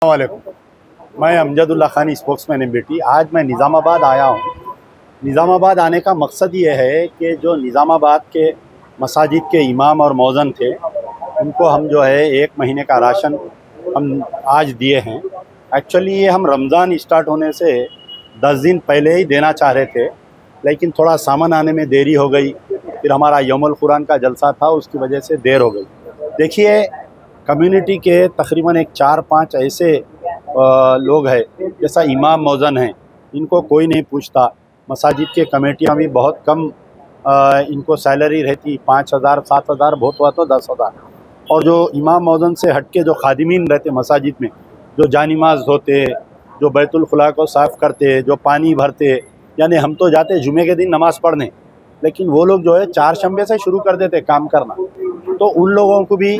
वालेकुम। मैं अमजदुल्ला खानी स्पोक्समैन एमबीटी। आज मैं निज़ामाबाद आया हूँ। निज़ामाबाद आने का मकसद ये है कि जो निज़ामाबाद के मसाजिद के इमाम और मौज़न थे, उनको हम जो है 1 महीने का राशन हम आज दिए हैं। एक्चुअली ये हम रमज़ान स्टार्ट होने से 10 दिन पहले ही देना चाह रहे थे, लेकिन थोड़ा सामान आने में देरी हो गई। फिर हमारा यौमुल कुरान का जलसा था, उसकी वजह से देर हो गई। देखिए, कम्युनिटी के तकरीबन एक 4-5 ऐसे लोग हैं, जैसा इमाम मौज़न हैं, इनको कोई नहीं पूछता। मसाजिद के कमेटियाँ भी बहुत कम इनको सैलरी रहती, 5,000 7,000, बहुत हुआ तो 10,000। और जो इमाम मौज़न से हट के जो खादिमीन रहते मसाजिद में, जो जानिमाज़ धोते, जो बैतुल खुला को साफ़ करते, जो पानी भरते, यानी हम तो जाते जुमे के दिन नमाज़ पढ़ने, लेकिन वो लोग जो है चारशंबे से शुरू कर देते काम करना। तो उन लोगों को भी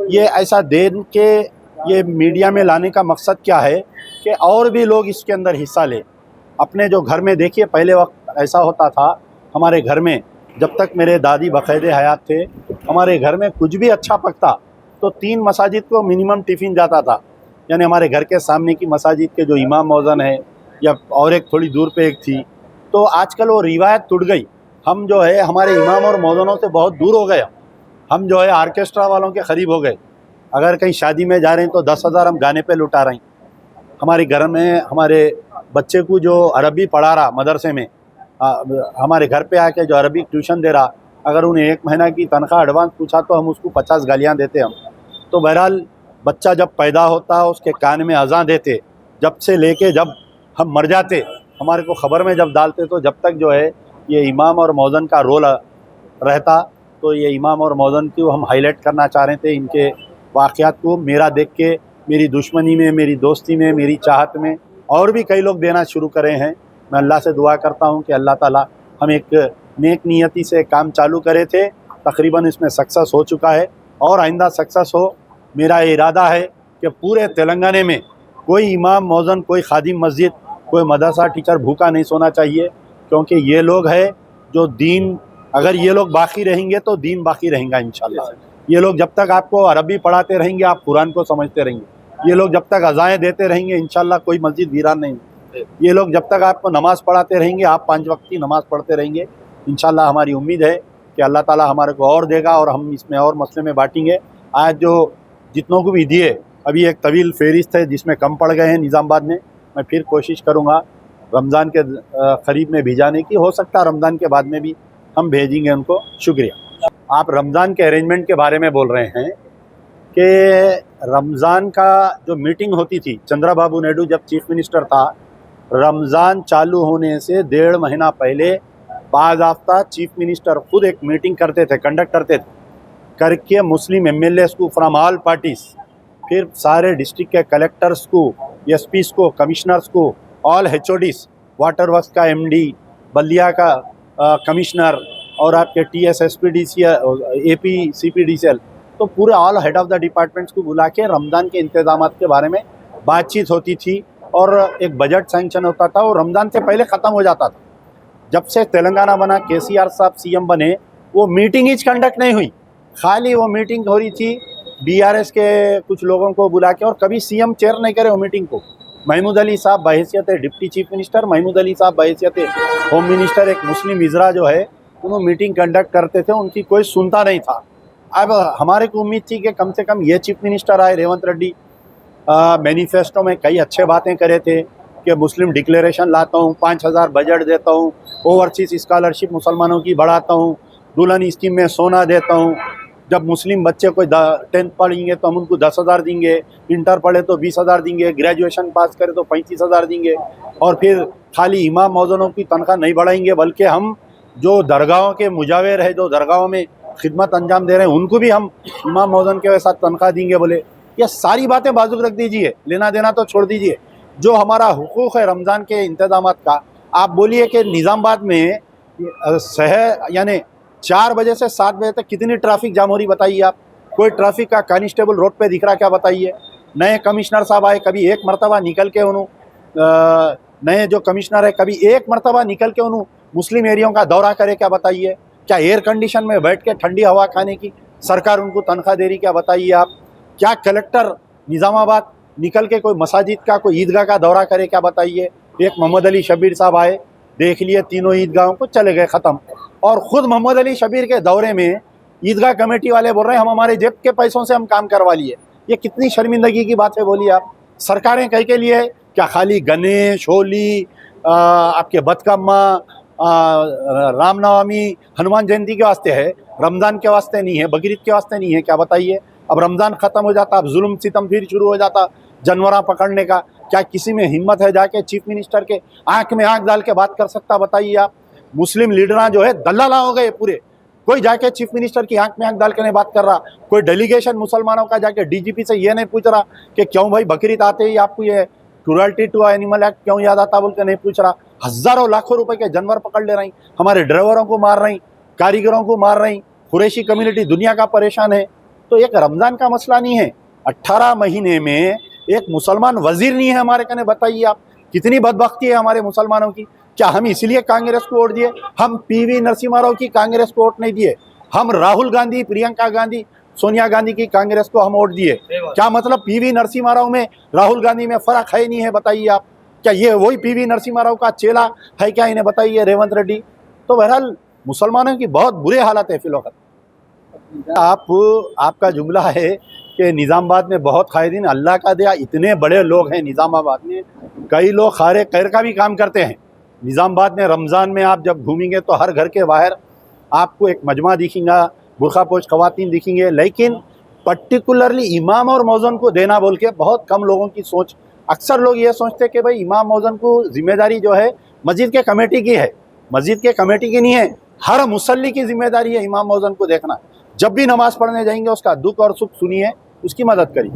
ये ऐसा देन के ये मीडिया में लाने का मकसद क्या है कि और भी लोग इसके अंदर हिस्सा लें। अपने जो घर में देखिए, पहले वक्त ऐसा होता था, हमारे घर में जब तक मेरे दादी बकायदे हयात थे, हमारे घर में कुछ भी अच्छा पकता तो 3 मसाजिद को मिनिमम टिफ़िन जाता था। यानी हमारे घर के सामने की मसाजिद के जो इमाम मौज़न है, या और एक थोड़ी दूर पे एक थी, तो आजकल वो रिवायत टूट गई। हम जो है हमारे इमाम और मौज़नों से बहुत दूर हो गए। हम जो है आर्केस्ट्रा वालों के करीब हो गए। अगर कहीं शादी में जा रहे हैं तो 10,000 हम गाने पे लुटा रहे हैं। हमारे घर में हमारे बच्चे को जो अरबी पढ़ा रहा मदरसे में, हमारे घर पे आके जो अरबी ट्यूशन दे रहा, अगर उन्हें 1 महीना की तनख्वाह एडवांस पूछा तो हम उसको 50 गालियाँ देते हम। तो बहरहाल, बच्चा जब पैदा होता उसके कान में अज़ान देते, जब से लेके जब हम मर जाते हमारे को ख़बर में जब डालते, तो जब तक जो है ये इमाम और मौज़न का रोल रहता। तो ये इमाम और मौज़न को हम हाईलाइट करना चाह रहे थे। इनके वाक़यात को मेरा देख के मेरी दुश्मनी में, मेरी दोस्ती में, मेरी चाहत में और भी कई लोग देना शुरू करे हैं। मैं अल्लाह से दुआ करता हूँ कि अल्लाह ताला हम एक नेक नियति से काम चालू करे थे, तकरीबन इसमें सक्सेस हो चुका है और आइंदा सक्सेस हो। मेरा इरादा है कि पूरे तेलंगाना में कोई इमाम मौज़न, कोई खादिम मस्जिद, कोई मदरसा टीचर भूखा नहीं सोना चाहिए, क्योंकि ये लोग हैं जो दीन, अगर ये लोग बाकी रहेंगे तो दीन बाकी रहेगा इंशाल्लाह। ये लोग जब तक आपको अरबी पढ़ाते रहेंगे, आप कुरान को समझते रहेंगे। ये लोग जब तक अज़ाएँ देते रहेंगे, इंशाल्लाह कोई मस्जिद वीरान नहीं। ये लोग जब तक आपको नमाज़ पढ़ाते रहेंगे, आप 5 वक्त की नमाज़ पढ़ते रहेंगे। इंशाल्लाह हमारी उम्मीद है कि अल्लाह ताला हमारे को और देगा और हम इसमें और मसले में बाँटेंगे। आज जो जितनों को भी दिए, अभी एक तवील फ़हरिस्त है जिसमें कम पड़ गए हैं निज़ामाबाद में। मैं फिर कोशिश करूँगा रमज़ान के करीब में भिजाने की, हो सकता है रमज़ान के बाद में भी हम भेजेंगे उनको। शुक्रिया। आप रमज़ान के अरेंजमेंट के बारे में बोल रहे हैं कि रमज़ान का जो मीटिंग होती थी, चंद्रबाबू नायडू जब चीफ मिनिस्टर था, रमज़ान चालू होने से 1.5 महीना पहले बाज़ाब्ता चीफ मिनिस्टर खुद एक मीटिंग करते थे, कंडक्ट करते थे, करके मुस्लिम एमएलएस को फ्रॉम ऑल पार्टीज़, फिर सारे डिस्ट्रिक्ट के कलेक्टर्स को, एसपीज़ को, कमिश्नर्स को, ऑल एचओडीज़, वाटर वर्क्स का एमडी, बल्दिया का कमिश्नर और आपके टीएसएसपीडीसीएल, एपी सीपीडीसीएल, तो पूरे all head of the departments को बुला के रमज़ान के इंतज़ामात के बारे में बातचीत होती थी और एक बजट सैंक्शन होता था, और रमज़ान से पहले ख़त्म हो जाता था। जब से तेलंगाना बना, केसीआर साहब सीएम बने, वो मीटिंग ही कंडक्ट नहीं हुई। खाली वो मीटिंग हो रही थी बीआरएस के कुछ लोगों को बुला के, और कभी सीएम चेयर नहीं करे वो मीटिंग को। महमूद अली साहब बहैसियत deputy chief minister, Mahmood Ali साहब बहैसियत होम मिनिस्टर, एक मुस्लिम इजरा जो है, उन्होंने मीटिंग कंडक्ट करते थे, उनकी कोई सुनता नहीं था। अब हमारे को उम्मीद थी कि कम से कम ये चीफ मिनिस्टर आए, रेवंत रेड्डी, मैनिफेस्टो में कई अच्छे बातें करे थे कि मुस्लिम डिक्लेरेशन लाता हूँ, 5,000 बजट देता हूँ, ओवरसीज़ स्कॉलरशिप मुसलमानों की बढ़ाता हूँ, दुल्हन स्कीम में सोना देता हूँ, जब मुस्लिम बच्चे कोई 10th पढ़ेंगे तो हम उनको 10,000 देंगे, इंटर पढ़े तो 20,000 देंगे, ग्रेजुएशन पास करे तो 35,000 देंगे, और फिर खाली इमाम मौज़नों की तनख्वाह नहीं बढ़ाएंगे, बल्कि हम जो दरगाहों के मुजाविर है, जो दरगाहों में खिदमत अंजाम दे रहे हैं, उनको भी हम इमाम मौज़न के साथ तनख्वाह देंगे। बोले ये सारी बातें बाजू रख दीजिए, लेना देना तो छोड़ दीजिए। जो हमारा हुकूक है रमज़ान के इंतज़ामात का, आप बोलिए कि निज़ामाबाद में शहर यानी 4 बजे से 7 बजे तक कितनी ट्रैफिक जाम हो रही बताइए आप। कोई ट्रैफिक का कांस्टेबल रोड पे दिख रहा क्या बताइए। नए कमिश्नर साहब आए, कभी एक मरतबा निकल के उन्होंने, नए जो कमिश्नर है, कभी एक मरतबा निकल के उन्होंने मुस्लिम एरियो का दौरा करे क्या बताइए। क्या एयर कंडीशन में बैठ के ठंडी हवा खाने की सरकार उनको तनख्वाह दे रही क्या बताइए आप। क्या कलेक्टर निज़ामाबाद निकल के कोई मसाजिद का, कोई ईदगाह का दौरा करे क्या बताइए। एक मोहम्मद अली शबीर साहब आए, देख लिए तीनों ईदगाहों को, चले गए, ख़त्म। और ख़ुद मोहम्मद अली शबीर के दौरे में ईदगाह कमेटी वाले बोल रहे हैं हम हमारे जेब के पैसों से हम काम करवा लिए। ये कितनी शर्मिंदगी की बात है, बोलिए आप। सरकारें कह के लिए क्या खाली गणेश, होली, आपके बतकम्मा, रामनवमी, हनुमान जयंती के वास्ते है, रमज़ान के वास्ते नहीं है, बकरीद के वास्ते नहीं है क्या बताइए। अब रमज़ान ख़त्म हो जाता, अब जुल्म सितम फिर शुरू हो जाता जानवरा पकड़ने का। क्या किसी में हिम्मत है जाके चीफ मिनिस्टर के आंख में आंख डाल के बात कर सकता, बताइए आप। मुस्लिम लीडरा जो है दल्लाला हो गए पूरे, कोई जाके चीफ मिनिस्टर की आंख में आंख डाल के नहीं बात कर रहा। कोई डेलीगेशन मुसलमानों का जाके डीजीपी से ये नहीं पूछ रहा कि क्यों भाई बकरीद आते ही आपको ये क्रूरल्टी टू एनिमल एक्ट क्यों याद आता बोल के नहीं पूछ रहा। हज़ारों लाखों रुपए के जानवर पकड़ ले रही, हमारे ड्राइवरों को मार रही, कारीगरों को मार रही, कुरैशी कम्युनिटी दुनिया का परेशान है। तो एक रमज़ान का मसला नहीं है, 18 महीने में एक मुसलमान वजीर नहीं है हमारे कने, बताइए आप। कितनी बदबख्ती है हमारे मुसलमानों की। क्या हम इसलिए कांग्रेस को वोट दिए? हम पीवी नरसिम्हा राव की कांग्रेस को वोट नहीं दिए, हम राहुल गांधी, प्रियंका गांधी, सोनिया गांधी की कांग्रेस को हम वोट दिए। क्या मतलब पीवी नरसिम्हा राव में, राहुल गांधी में फ़र्क है नहीं है, बताइए आप। क्या ये वही पीवी नरसिम्हा राव का चेला है क्या, इन्हें बताइए, रेवंत रेड्डी। तो बहरहाल मुसलमानों की बहुत बुरे हालत है फिलहाल। आपका जुमला है कि निज़ामाबाद में बहुत खायदीन, अल्लाह का दिया इतने बड़े लोग हैं निज़ामाबाद में। कई लोग खारे खैर का भी काम करते हैं निज़ामाबाद में। रमज़ान में आप जब घूमेंगे तो हर घर के बाहर आपको एक मजमा दिखेगा, बुरखापोश ख़वातीन दिखेंगे, लेकिन पर्टिकुलरली इमाम और मौज़न को देना बोल के बहुत कम लोगों की सोच। अक्सर लोग ये सोचते कि भाई इमाम मौज़न को जिम्मेदारी जो है मस्जिद के कमेटी की है, मस्जिद के कमेटी की नहीं है। हर मुसल्ली की जिम्मेदारी है इमाम मौज़न को देखना। जब भी नमाज़ पढ़ने जाएंगे उसका दुख और सुख सुनिए, उसकी मदद करिए।